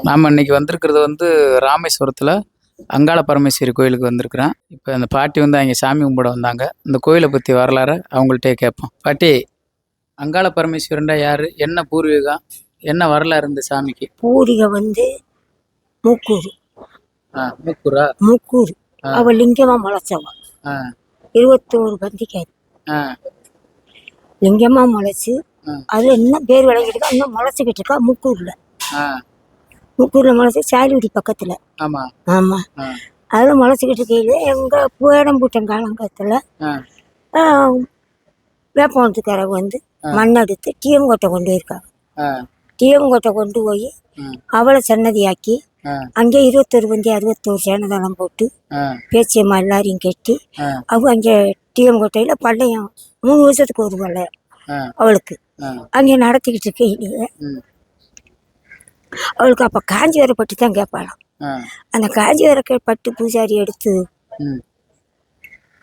நாம் இன்னைக்கு வந்திருக்கிறது ராமேஸ்வரத்தில் அங்காள பரமேஸ்வரி கோயிலுக்கு வந்திருக்கிறோம். இப்போ அந்த பாட்டி அங்கே சாமி கும்பிட வந்தாங்க. இந்த கோயிலை பற்றி வரலாறு அவங்கள்ட்டே கேட்போம். பாட்டி, அங்காள பரமேஸ்வரன்டா யாரு? என்ன பூர்வீகம்? என்ன வரலாறு இந்த சாமிக்கு? பூர்வீகம் மூக்கூர். மூக்கூரா? மூக்கூர். அவ லிங்கமா முளைச்சவா. 21 பந்திக்காரி லிங்கமா முளைச்சு அது என்ன பேர் விளங்கிட்டு இருக்கா, இன்னும் முளைச்சிக்கிட்டு இருக்கா. மூக்கூர்ல முளைச்சி சாலிகுடி பக்கத்துல. ஆமா. அதுல முளைச்சிக்கிட்டு இருக்கையில எங்க புயடம்பூட்டம் காலங்கத்துல வேப்பவனத்துக்காரங்க மண் எடுத்து டிஎம் கோட்டை கொண்டு போயிருக்காங்க. டிஎம் கோட்டை கொண்டு போய் அவளை சன்னதியாக்கி அங்கே 21 பந்தி 61 சேனதெல்லாம் போட்டு பேச்சியம்மா எல்லாரையும் கட்டி அவங்க அங்கே டிஎம் கோட்டையில பள்ளையம் 3 வருஷத்துக்கு ஒரு பள்ளையம் அவளுக்கு அங்கே நடத்திக்கிட்டு இருக்கையிலேயே அவளுக்கு அப்ப காஞ்சி வர பட்டு தான் கேட்பாளாம். அந்த காஞ்சி வர பட்டு பூஜாரி எடுத்து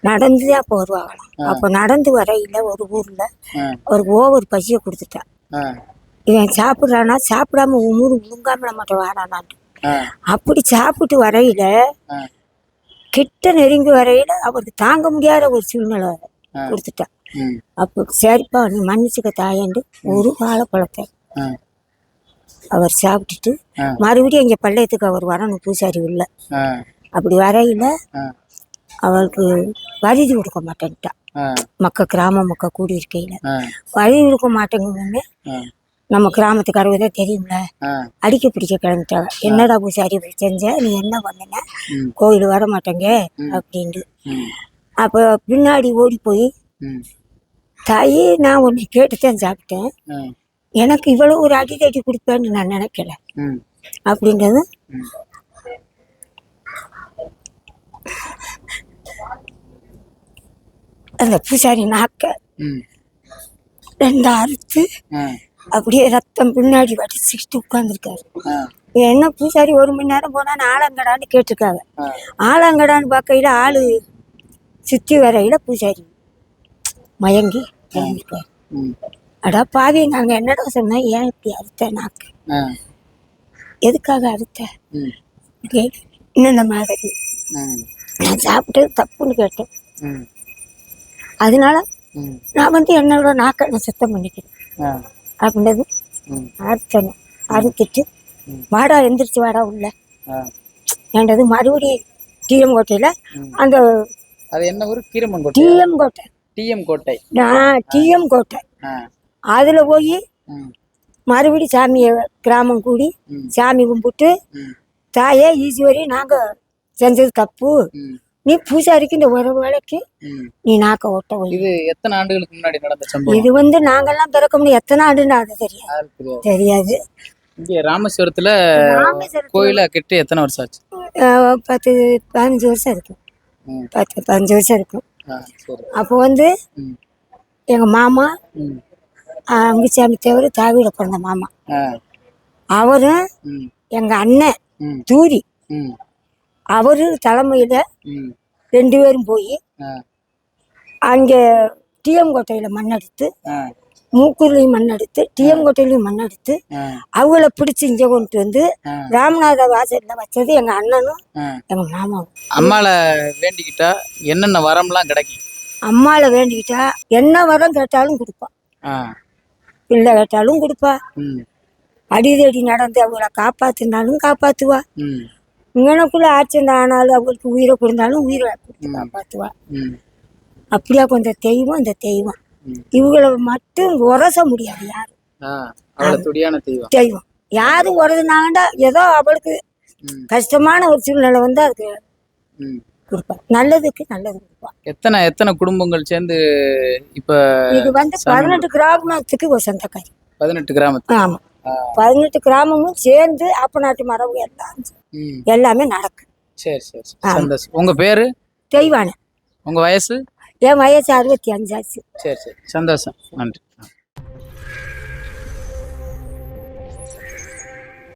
நடந்துதான் அப்ப வருவாங்களாம். அப்ப நடந்து வரையில ஒரு ஊர்ல அவருக்கு ஓவர் பசியை கொடுத்துட்டா. இவன் சாப்பிட்றானா சாப்பிடாம ஊரு முழுங்காம நம்மகிட்ட வாரானான்ட்டு அப்படி சாப்பிட்டு வரையில கிட்ட நெருங்கி வரையில அவருக்கு தாங்க முடியாத ஒரு சூழ்நிலை கொடுத்துட்டா. அப்போ சரிப்பா நீ மன்னிச்சுக்க தாயண்டு ஒரு வாழைப்பழத்தை அவர் சாப்பிட்டுட்டு மறுபடியும் எங்க பள்ளையத்துக்கு அவர் வரணும் பூசாரி உள்ள. அப்படி வரையில அவருக்கு வரிதி கொடுக்க மாட்டேன்ட்டா. கிராம மக்கள் கூடி இருக்கையில வரிதி கொடுக்க மாட்டேங்குமே. நம்ம கிராமத்துக்காரதான் தெரியும்ல, அடிக்க பிடிக்க கிளம்பிட்டாங்க. என்னடா பூசாரி செஞ்ச, நீ என்ன பண்ணன, கோயில் வர மாட்டேங்க அப்படின்ட்டு. அப்ப பின்னாடி ஓடி போய் தாயி நான் உன்னை கேட்டுத்தான் சாப்பிட்டேன், எனக்கு இவ்வளவு ஒரு அடி தட்டி கொடுப்பேன்னு நான் நினைக்கல அப்படின்றது. அந்த பூசாரி நாக்க 2 அறுத்து அப்படியே ரத்தம் பின்னாடி வடிச்சுக்கிட்டு உட்கார்ந்துருக்காரு. என்ன பூசாரி 1 மணி நேரம் போனா ஆலங்கடான்னு கேட்டிருக்காங்க. ஆலங்கடான்னு பார்க்கையில ஆளு சுத்தி வரையில பூசாரி மயங்கி கிளம்பிருக்காரு. அடா பாவி, நாங்க என்னடா சொன்னா, ஏன் இப்படி அறுத்த நாக்கு, எதுக்காக அறுத்த, இந்த மாதிரி நான் சாப்பிட்டது தப்புன்னு கேட்டேன். அதனால நான் என்னோட நாக்கை நான் சுத்தம் பண்ணிக்கிறேன் அப்படின்றது. அறுத்தணும். அறுத்துட்டு வாடா எந்திரிச்சு வாடா உள்ள என்றது. மறுபடியும் டிஎம் கோட்டையில அந்த என்ன ஒரு டிஎம் கோட்டை டிஎம் கோட்டை அதுல போய் மறுபடி சாமியை கிராமம் கூடி சாமி கும்பிட்டு, தாயே ஈஸ்வரி நாங்க செஞ்சது தப்பு, நீ பூசாரிக்கு இந்த ஒரு வேலைக்கு நீ நாக்க ஓட்ட. இது எத்தனை ஆண்டுகளுக்கு முன்னாடி நடந்த சம்பவம்? இது நாங்கெல்லாம் பிறக்க முடியும் எத்தனை ஆண்டுன்னு அது தெரியாது. இங்கே ராமேஸ்வரத்துல கோயில கட்டி எத்தனை வருஷம் ஆச்சு? 10-15 வருஷம் இருக்கும். 10-15 வருஷம் இருக்கும். அப்போ எங்க மாமா அங்குச்சாமி தேவர் தாவியில பிறந்த மாமா, அவரும் எங்க அண்ணன் தூரி அவரு தலைமையில 2 பேரும் போய் அங்க டிஎம் கோட்டையில மண்ணெடுத்து, மூக்கூர்லயும் மண்ணெடுத்து, டிஎம் கோட்டையிலயும் மண்ணெடுத்து அவங்கள பிடிச்சு இங்க கொண்டு ராமநாத வாசல்ல வச்சது எங்க அண்ணனும் எங்க மாமாவும். அம்மால வேண்டிக்கிட்டா என்னென்ன வரம்லாம் கிடைக்கும்? அம்மால வேண்டிக்கிட்டா என்ன வரம் கேட்டாலும் கொடுப்பா. பிள்ளை கேட்டாலும் கொடுப்பா. அடிதடி நடந்து அவங்கள காப்பாத்தினாலும் காப்பாத்துவா. இங்கனக்குள்ள ஆச்சந்த ஆனாலும் அவங்களுக்கு உயிரை கொடுத்தாலும் உயிரை காப்பாத்துவா. அப்படியா கொஞ்சம் தெய்வம். இந்த தெய்வம் இவங்களை மட்டும் உரச முடியாது யாரும். தெய்வம் யாரும் உரசுனாங்கண்டா ஏதோ அவளுக்கு கஷ்டமான ஒரு சூழ்நிலை அதுக்கு கொடுப்பா. நல்லதுக்கு நல்லது கொடுப்பா. எத்தனை குடும்பங்கள் சேர்ந்து இப்ப இது 18 கிராமத்துக்கு ஒரு சொந்தக்காரி. 18 கிராமத்துக்கு? ஆமா, 18 கிராமமும் சேர்ந்து அப்ப நாட்டு மரபு எல்லாமே நடக்கு. சரி சரி, சந்தோஷம். உங்க பேரு? தெய்வான. உங்க வயசு? என் வயசு 65 ஆச்சு. சரி சரி, சந்தோஷம், நன்றி.